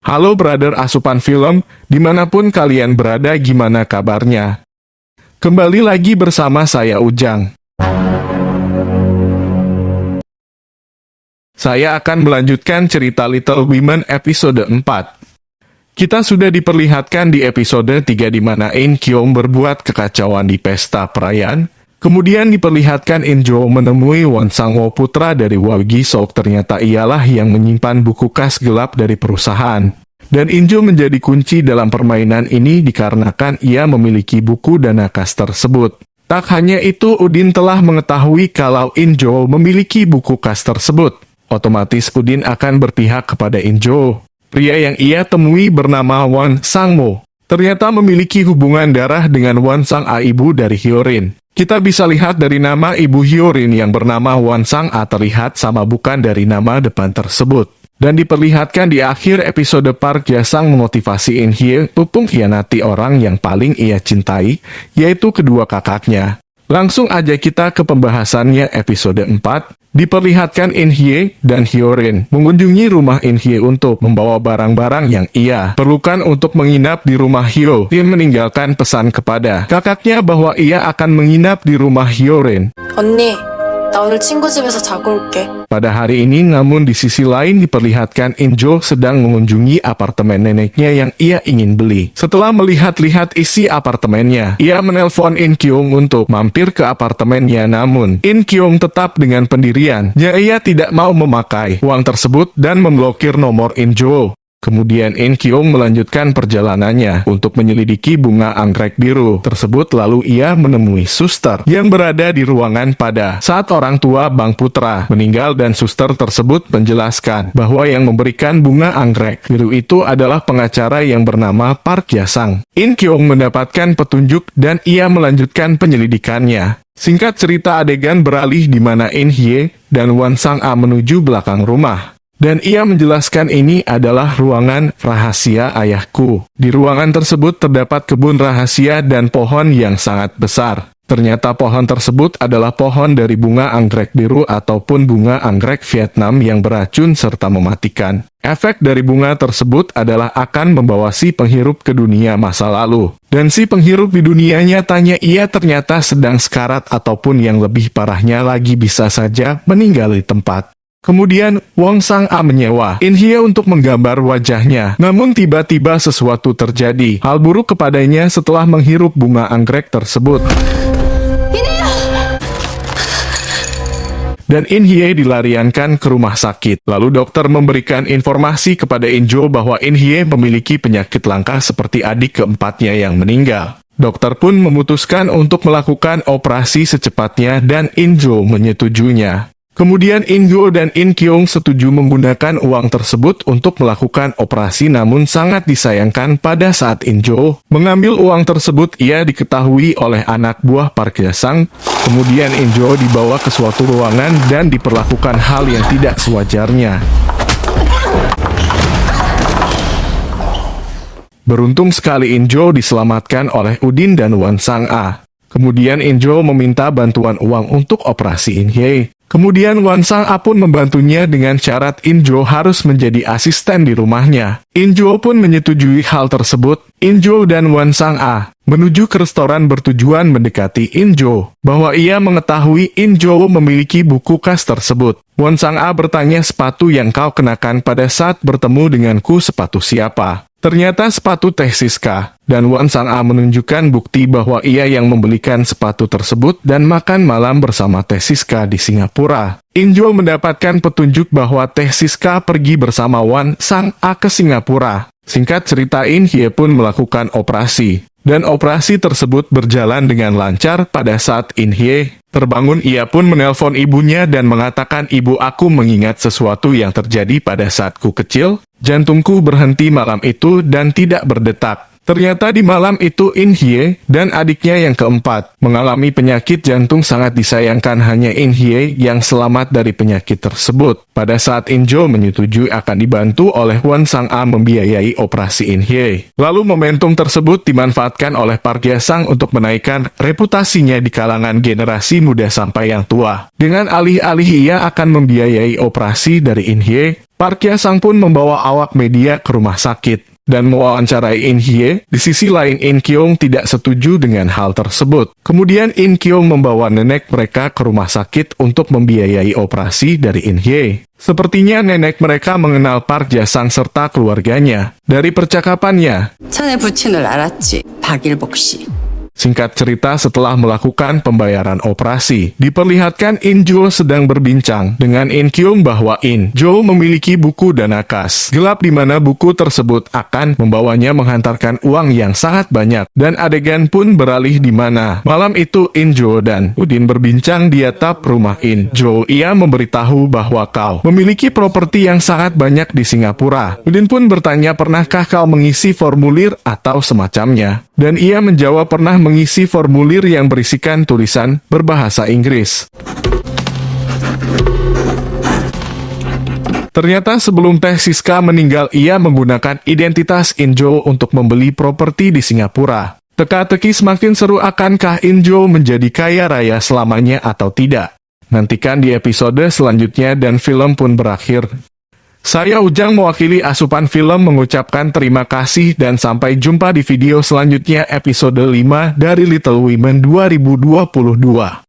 Halo brother asupan film, dimanapun kalian berada gimana kabarnya? Kembali lagi bersama saya Ujang. Saya akan melanjutkan cerita Little Women episode 4. Kita sudah diperlihatkan di episode 3 di mana In Kyung berbuat kekacauan di pesta perayaan. Kemudian diperlihatkan In Jo menemui Won Sang-woo putra dari Wagi Sok, ternyata ialah yang menyimpan buku kas gelap dari perusahaan. Dan In Jo menjadi kunci dalam permainan ini dikarenakan ia memiliki buku dana kas tersebut. Tak hanya itu, Udin telah mengetahui kalau In Jo memiliki buku kas tersebut. Otomatis Udin akan berpihak kepada In Jo. Pria yang ia temui bernama Won Sang-woo ternyata memiliki hubungan darah dengan Won Sang-a, ibu dari Hyorin. Kita bisa lihat dari nama ibu Hyorin yang bernama Won Sang-a terlihat sama bukan dari nama depan tersebut. Dan diperlihatkan di akhir episode Park Ja-sang memotivasi In Hye untuk mengkhianati orang yang paling ia cintai, yaitu kedua kakaknya. Langsung aja kita ke pembahasannya episode 4. Diperlihatkan In Hye dan Hyorin mengunjungi rumah In Hye untuk membawa barang-barang yang ia perlukan untuk menginap di rumah Hyo. Dia meninggalkan pesan kepada kakaknya bahwa ia akan menginap di rumah Hyorin. 언니, 나 오늘 친구 집에서 자고 올게. Pada hari ini, namun di sisi lain diperlihatkan In Jo sedang mengunjungi apartemen neneknya yang ia ingin beli. Setelah melihat-lihat isi apartemennya, ia menelpon In Kyung untuk mampir ke apartemennya, namun In Kyung tetap dengan pendiriannya. Ia tidak mau memakai uang tersebut dan memblokir nomor In Jo. Kemudian In Kyung melanjutkan perjalanannya untuk menyelidiki bunga anggrek biru tersebut, lalu ia menemui suster yang berada di ruangan pada saat orang tua Bang Putra meninggal, dan suster tersebut menjelaskan bahwa yang memberikan bunga anggrek biru itu adalah pengacara yang bernama Park Ja-sang. In Kyung mendapatkan petunjuk dan ia melanjutkan penyelidikannya. Singkat cerita, adegan beralih di mana In Hye dan Won Sang-a menuju belakang rumah. Dan ia menjelaskan ini adalah ruangan rahasia ayahku. Di ruangan tersebut terdapat kebun rahasia dan pohon yang sangat besar. Ternyata pohon tersebut adalah pohon dari bunga anggrek biru ataupun bunga anggrek Vietnam yang beracun serta mematikan. Efek dari bunga tersebut adalah akan membawa si penghirup ke dunia masa lalu. Dan si penghirup di dunia nyatanya ia ternyata sedang sekarat ataupun yang lebih parahnya lagi bisa saja meninggal di tempat. Kemudian, Won Sang-a menyewa In Hye untuk menggambar wajahnya. Namun tiba-tiba sesuatu terjadi. Hal buruk kepadanya setelah menghirup bunga anggrek tersebut. Dan In Hye dilariankan ke rumah sakit. Lalu dokter memberikan informasi kepada In Jo bahwa In Hye memiliki penyakit langka seperti adik keempatnya yang meninggal. Dokter pun memutuskan untuk melakukan operasi secepatnya dan In Jo menyetujuinya. Kemudian In Jo dan In Kyung setuju menggunakan uang tersebut untuk melakukan operasi, namun sangat disayangkan pada saat In Jo mengambil uang tersebut, ia diketahui oleh anak buah Park Ja-sang. Kemudian In Jo dibawa ke suatu ruangan dan diperlakukan hal yang tidak sewajarnya. Beruntung sekali In Jo diselamatkan oleh Udin dan Won Sang-a. Kemudian In Jo meminta bantuan uang untuk operasi In Hye. Kemudian Won Sang-a pun membantunya dengan syarat In Jo harus menjadi asisten di rumahnya. In Jo pun menyetujui hal tersebut. In Jo dan Won Sang-a menuju ke restoran bertujuan mendekati In Jo, bahwa ia mengetahui In Jo memiliki buku kas tersebut. Won Sang-a bertanya, sepatu yang kau kenakan pada saat bertemu denganku sepatu siapa? Ternyata sepatu Teh Siska, dan Won Sang-a menunjukkan bukti bahwa ia yang membelikan sepatu tersebut dan makan malam bersama Teh Siska di Singapura. In Jo mendapatkan petunjuk bahwa Teh Siska pergi bersama Won Sang-a ke Singapura. Singkat cerita, In Hye pun melakukan operasi. Dan operasi tersebut berjalan dengan lancar. Pada saat In Hye terbangun, ia pun menelpon ibunya dan mengatakan, "Ibu, aku mengingat sesuatu yang terjadi pada saatku kecil. Jantungku berhenti malam itu dan tidak berdetak." Ternyata di malam itu In Hye dan adiknya yang keempat mengalami penyakit jantung. Sangat disayangkan hanya In Hye yang selamat dari penyakit tersebut. Pada saat In Jo menyetujui akan dibantu oleh Won Sang-a membiayai operasi In Hye. Lalu momentum tersebut dimanfaatkan oleh Park Ja-sang untuk menaikkan reputasinya di kalangan generasi muda sampai yang tua. Dengan alih-alih ia akan membiayai operasi dari In Hye, Park Ya-sang pun membawa awak media ke rumah sakit dan mewawancarai In Hye. Di sisi lain, In Kyung tidak setuju dengan hal tersebut. Kemudian In Kyung membawa nenek mereka ke rumah sakit untuk membiayai operasi dari In Hye. Sepertinya nenek mereka mengenal Park Ja-sang serta keluarganya. Dari percakapannya, 천의 부친을 알았지, 박일복 씨. singkat cerita, setelah melakukan pembayaran operasi, diperlihatkan In Jo sedang berbincang dengan In Kyung bahwa In Jo memiliki buku dana kas gelap di mana buku tersebut akan membawanya menghantarkan uang yang sangat banyak, dan adegan pun beralih di mana malam itu In Jo dan Udin berbincang di atap rumah In Jo. Ia memberitahu bahwa kau memiliki properti yang sangat banyak di Singapura. Udin pun bertanya, pernahkah kau mengisi formulir atau semacamnya? Dan ia menjawab pernah mengisi formulir yang berisikan tulisan berbahasa Inggris. Ternyata sebelum Teh Siska meninggal, ia menggunakan identitas In Jo untuk membeli properti di Singapura. Teka-teki semakin seru, akankah In Jo menjadi kaya raya selamanya atau tidak? Nantikan di episode selanjutnya dan film pun berakhir. Saya Ujang mewakili Asupan Film mengucapkan terima kasih dan sampai jumpa di video selanjutnya episode 5 dari Little Women 2022.